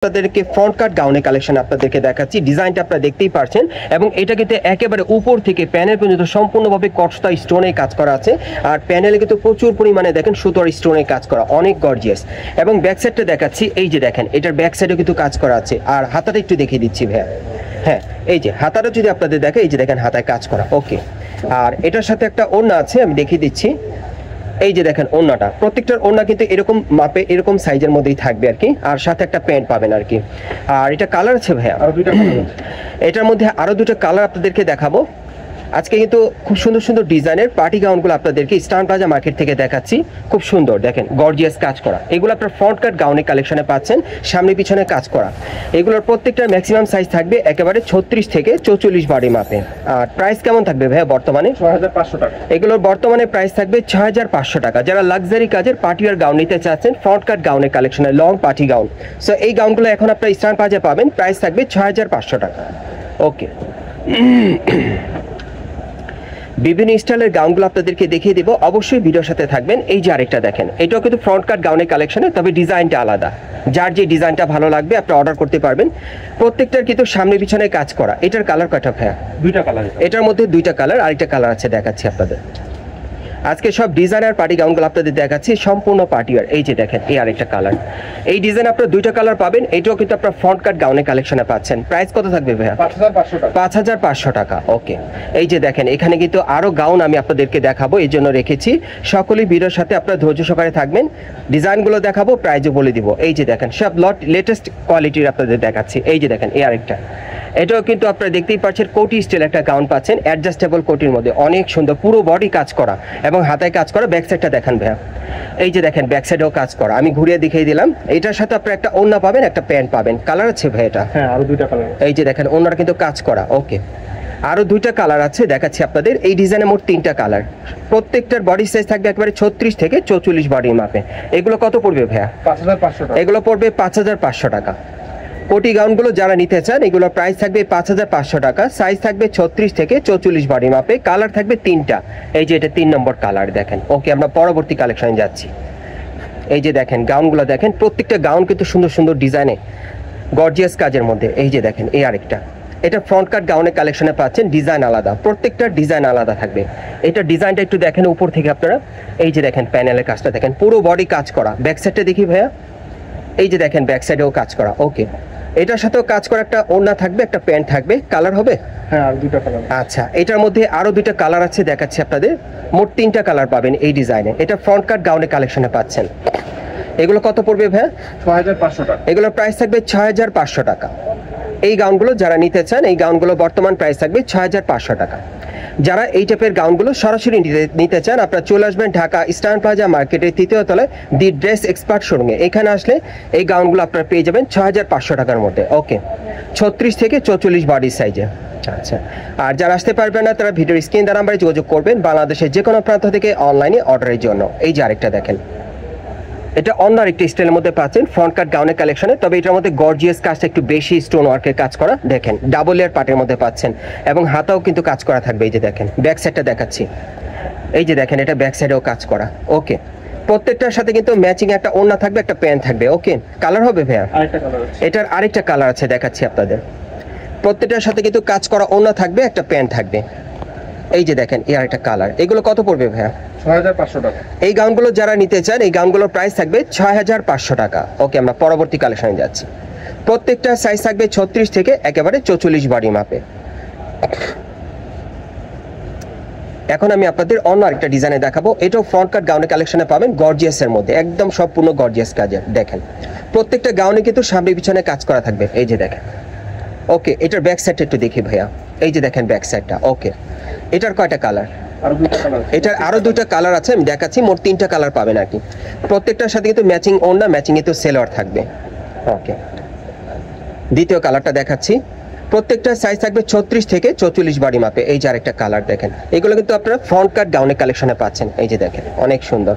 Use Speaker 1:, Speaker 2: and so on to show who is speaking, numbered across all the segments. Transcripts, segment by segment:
Speaker 1: আপনাদেরকে ফ্রন্ট কাট গাউনের কালেকশন আপনাদেরকে দেখাচ্ছি। ডিজাইনটা আপনারা দেখতেই পারছেন এবং এটা কিন্তু একেবারে উপর থেকে প্যানেল পর্যন্ত সম্পূর্ণভাবে কটসা স্টোনে কাজ করা আছে। আর প্যানেলে কিন্তু প্রচুর পরিমাণে দেখেন সুতোর স্টোনে কাজ করা, অনেক গর্জিয়াস। এবং ব্যাক সাইডটা দেখাচ্ছি, এই যে দেখেন এটার ব্যাক সাইডেও কিন্তু কাজ করা আছে। আর হাতাটা একটু দেখিয়ে দিচ্ছি ভাইয়া। হ্যাঁ, এই যে হাতাটা যদি আপনাদের দেখে, এই যে দেখেন হাতায় কাজ করা। ওকে, আর এটার সাথে একটা ওড়না আছে, আমি দেখিয়ে দিচ্ছি। এই যে দেখেন ওড়নাটা, প্রত্যেকটার ওড়না কিন্তু এরকম মাপে এরকম সাইজের মধ্যেই থাকবে আর কি। আর সাথে একটা প্যান্ট পাবেন আর কি। আর এটা কালার আছে ভাইয়া, এটার মধ্যে আরো দুটো কালার আপনাদেরকে দেখাবো আজকে। কিন্তু খুব সুন্দর সুন্দর ডিজাইনের পার্টি গাউনগুলো আপনাদেরকে স্টার প্লাজা মার্কেট থেকে দেখাচ্ছি। খুব সুন্দর দেখেন, গর্জিয়াস কাজ করা। এগুলো আপনার ফ্রন্ট কাট গাউনের কালেকশনে পাচ্ছেন, সামনে পিছনে কাজ করা। এগুলোর প্রত্যেকটার ম্যাক্সিমাম সাইজ থাকবে একেবারে 36 থেকে 44 বডি মাপে। আর প্রাইস কেমন থাকবে ভাইয়া বর্তমানে? 6500 টাকা। এগুলোর বর্তমানে প্রাইস থাকবে 6500 টাকা। যারা লাক্সারি কাজের পার্টিওয়ার গাউন নিতে চাচ্ছেন, ফ্রন্ট কাট গাউনের কালেকশনে লং পার্টি গাউন, সো এই গাউনগুলো এখন আপনার স্টার প্লাজা পাবেন। প্রাইস থাকবে 6500 টাকা। ওকে, বিভিন্ন স্টাইলের গাউনগুলো আপনাদেরকে দেখিয়ে দেবো, অবশ্যই ভিডিওর সাথে থাকবেন। এই যে আরেকটা দেখেন, এটাও কিন্তু ফ্রন্ট কাট গাউনের কালেকশনে, তবে ডিজাইনটা আলাদা। যার যে ডিজাইনটা ভালো লাগবে আপনি অর্ডার করতে পারবেন। প্রত্যেকটার কিন্তু সামনে পিছনে কাজ করা। এটার কালার কয়টা ভাইয়া? দুইটা কালার। এটার মধ্যে দুইটা কালার, আরেকটা কালার আছে, দেখাচ্ছি আপনাদের। আজকে সব ডিজাইনার পার্টি গাউনগুলো আপনাদের দেখাচ্ছি, সম্পূর্ণ পার্টিওয়ার। এই যে দেখেন এই আরেকটা কালার, এই ডিজাইন আপনারা দুইটা কালার পাবেন। এটাও কিন্তু আপনারা ফ্রন্ট কাট গাউনের কালেকশনে পাচ্ছেন। প্রাইস কত থাকবে ভাইয়া? 5500 টাকা। ওকে, এই যে দেখেন এখানে কিন্তু আরো গাউন আমি আপনাদেরকে দেখাবো, এই জন্য রেখেছি। সকলেই ভিডিওর সাথে আপনারা ধৈর্য সহকারে থাকবেন। ডিজাইনগুলো দেখাবো, প্রাইসও বলে দিব। এই যে দেখেন সব লেটেস্ট কোয়ালিটির আপনাদের দেখাচ্ছি। এই যে দেখেন এই আরেকটা, এটাও কিন্তু আপনারা দেখতেই পাচ্ছেন কোটি স্টাইল একটা গাউন পাচ্ছেন, অ্যাডজাস্টেবল কোটির মধ্যে, অনেক সুন্দর, পুরো বডি কাজ করা এবং হাতায় কাজ করা। ব্যাক সাইডটা দেখেন ভাইয়া, এই যে দেখেন ব্যাক সাইডেও কাজ করা, আমি ঘুরিয়ে দেখিয়ে দিলাম। এটার সাথে আপনারা একটা ওড়না পাবেন, একটা প্যান্ট পাবেন। কালার আছে ভাই এটা? হ্যাঁ, আরো দুইটা কালার। এই যে দেখেন ওড়নাটা কিন্তু কাজ করা। ওকে, আরো দুইটা কালার আছে, দেখাচ্ছি আপনাদের। এই ডিজাইনে মোট তিনটা কালার। প্রত্যেকটার বডি সাইজ থাকবে একবারে 36 থেকে 44 বডির মাপে। এগুলো কত পড়বে ভাইয়া? 5500 টাকা। এগুলো পড়বে 5500 টাকা। কোটি গাউনগুলো যারা নিতে চান, এগুলো প্রাইস থাকবে 5500 টাকা। সাইজ থাকবে 36 থেকে 44 বডি মাপে। কালার থাকবে তিনটা। এই যে এটা 3 নম্বর কালার দেখেন। ওকে, আমরা পরবর্তী কালেকশনে যাচ্ছি। এই যে দেখেন গাউনগুলো দেখেন, প্রত্যেকটা গাউন কিন্তু সুন্দর সুন্দর ডিজাইনে, গর্জিয়াস কাজের মধ্যে। এই যে দেখেন এই আরেকটা, এটা ফ্রন্ট কাট গাউনের কালেকশনে পাচ্ছেন। ডিজাইন আলাদা, প্রত্যেকটা ডিজাইন আলাদা থাকবে। এটা ডিজাইনটা একটু দেখেন উপর থেকে আপনারা। এই যে দেখেন প্যানেলের কাজটা দেখেন, পুরো বডি কাজ করা। ব্যাক সাইডটা দেখি ভাইয়া, এই যে দেখেন ব্যাক সাইডেও কাজ করা। ওকে, এটার সাথেও কাজ করা, একটা ওড়না থাকবে, একটা প্যান্ট থাকবে। কালার হবে? হ্যাঁ, আর দুইটা কালার। আচ্ছা, এটার মধ্যে আরো দুইটা কালার আছে, দেখাচ্ছি আপনাদের। মোট তিনটা কালার পাবেন এই ডিজাইনে। এটা ফ্রন্ট কাট গাউনের কালেকশনে পাচ্ছেন। এগুলো কত পড়বে ভাই? 6500 টাকা। এগুলোর প্রাইস থাকবে 6500 টাকা। এই গাউনগুলো যারা নিতে চান, এই গাউনগুলো বর্তমান প্রাইস থাকবে 6500 টাকা। যারা এই টাইপের গাউনগুলো সরাসরি নিতে চান, আপনারা চলে আসবেন ঢাকা স্টার প্লাজা মার্কেটের 3য় তলায় দি ড্রেস এক্সপার্ট শোরুমে। এখানে আসলে এই গাউনগুলো আপনারা পেয়ে যাবেন 6500 টাকার মধ্যে। ওকে, 36 থেকে 44 বডি সাইজে। আচ্ছা, আর যারা আসতে পারবেন না, তারা ভিডিওর স্ক্রিন দ্বারা নাম্বারে যোগাযোগ করবেন বাংলাদেশের যে কোনো প্রান্ত থেকে অনলাইনে অর্ডারের জন্য। এই যে আরেকটা দেখেন, এটা অন্য আরেকটা স্টাইলের মধ্যে পাচ্ছেন ফ্রন্ট কাট গাউনের কালেকশনে, তবে এটার মধ্যে গর্জিয়াস কাজটা একটু বেশি, স্টোন ওয়ার্কের কাজ করা। দেখেন ডাবল লেয়ার পার্টের মধ্যে পাচ্ছেন এবং হাতাও কিন্তু কাজ করা থাকবে। এই যে দেখেন ব্যাক সাইডটা দেখাচ্ছি। এই যে দেখেন এটা ব্যাক সাইডেও কাজ করা। ওকে, প্রত্যেকটার সাথে কিন্তু ম্যাচিং একটা ওড়না থাকবে, একটা প্যান্ট থাকবে। ওকে, কালার হবে ভাইয়া? এটার আরেকটা কালার আছে, দেখাচ্ছি আপনাদের। প্রত্যেকটার সাথে কিন্তু কাজ করা ওড়না থাকবে, একটা প্যান্ট থাকবে। এই যে দেখেন এই আরেকটা কালার। এগুলো কত পড়বে ভাইয়া? 6500 টাকা। এই গাউনগুলো যারা নিতে চান, এই গাউনগুলোর প্রাইস থাকবে 6500 টাকা। ওকে, আমরা পরবর্তী কালেকশনে যাচ্ছি। প্রত্যেকটা সাইজ থাকবে 36 থেকে একেবারে 44 বডি মাপে। এখন আমি আপনাদের অন্য আরেকটা ডিজাইনে দেখাবো। এটাও ফ্রন্ট কাট গাউনের কালেকশনে পাবেন, গর্জিয়াসের মধ্যে, একদম সম্পূর্ণ গর্জিয়াস কাজের। দেখেন প্রত্যেকটা গাউনে কিন্তু সামনে পিছনে কাজ করা থাকবে। এই যে দেখেন। ওকে, এটার ব্যাক সাইডটা একটু দেখি ভাইয়া। এই যে দেখেন ব্যাক সাইডটা। ওকে, এটার কয়টা কালার? এটার আরো দুইটা কালার আছে, আমি দেখাচ্ছি। মোট তিনটা কালার পাবেন আর কি। প্রত্যেকটার সাথে কিন্তু ম্যাচিং ওড়না, ম্যাচিং কিন্তু সেলোয়ার থাকবে। ওকে, দ্বিতীয় কালারটা দেখাচ্ছি। প্রত্যেকটা সাইজ থাকবে 36 থেকে 44 বডি মাপে। এই যে আরেকটা কালার দেখেন, এগুলো কিন্তু আপনারা ফ্রন্ট কাট গাউনের কালেকশনে পাচ্ছেন। এই যে দেখেন অনেক সুন্দর।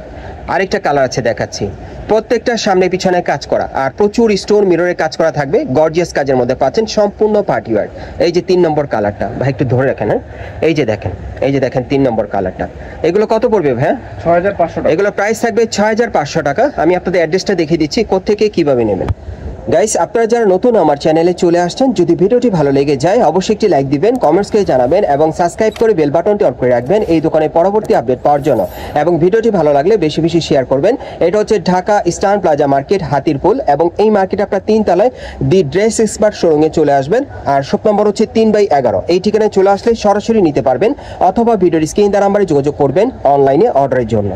Speaker 1: আরেকটা কালার আছে, দেখাচ্ছি। প্রত্যেকটা সামনে পিছনে কাজ করা আর প্রচুর স্টোন মিররের কাজ করা থাকবে, গর্জিয়াস কাজের মধ্যে পাচ্ছেন, সম্পূর্ণ পার্টি ওয়্যার। এই যে 3 নম্বর কালারটা ভাই, একটু ধরে রাখেন। হ্যাঁ, এই যে দেখেন, এই যে দেখেন 3 নম্বর কালারটা। এগুলো কত পড়বে ভাই? 6500 টাকা। এগুলো প্রাইস থাকবে 6500 টাকা। আমি আপনাদের অ্যাড্রেসটা দেখিয়ে দিচ্ছি কোত্থেকে কিভাবে নেবেন। গাইস, আপনারা যারা নতুন আমার চ্যানেলে চলে আসছেন, যদি ভিডিওটি ভালো লেগে যায় অবশ্যই একটি লাইক দিবেন, কমেন্টস করে জানাবেন এবং সাবস্ক্রাইব করে বেল বাটনটি অন করে রাখবেন এই দোকানের পরবর্তী আপডেট পাওয়ার জন্য। এবং ভিডিওটি ভালো লাগলে বেশি বেশি শেয়ার করবেন। এটা হচ্ছে Dhaka eastern plaza market, Hatirpool, এবং এই মার্কেট আপনার 3 তলায় দি ড্রেস এক্সপার্ট শোরুমে চলে আসবেন। আর শপ নম্বর হচ্ছে 3/11। এই ঠিকানায় চলে আসলে সরাসরি নিতে পারবেন অথবা ভিডিওর স্ক্রিন নাম্বারে যোগাযোগ করবেন অনলাইনে অর্ডারের জন্য।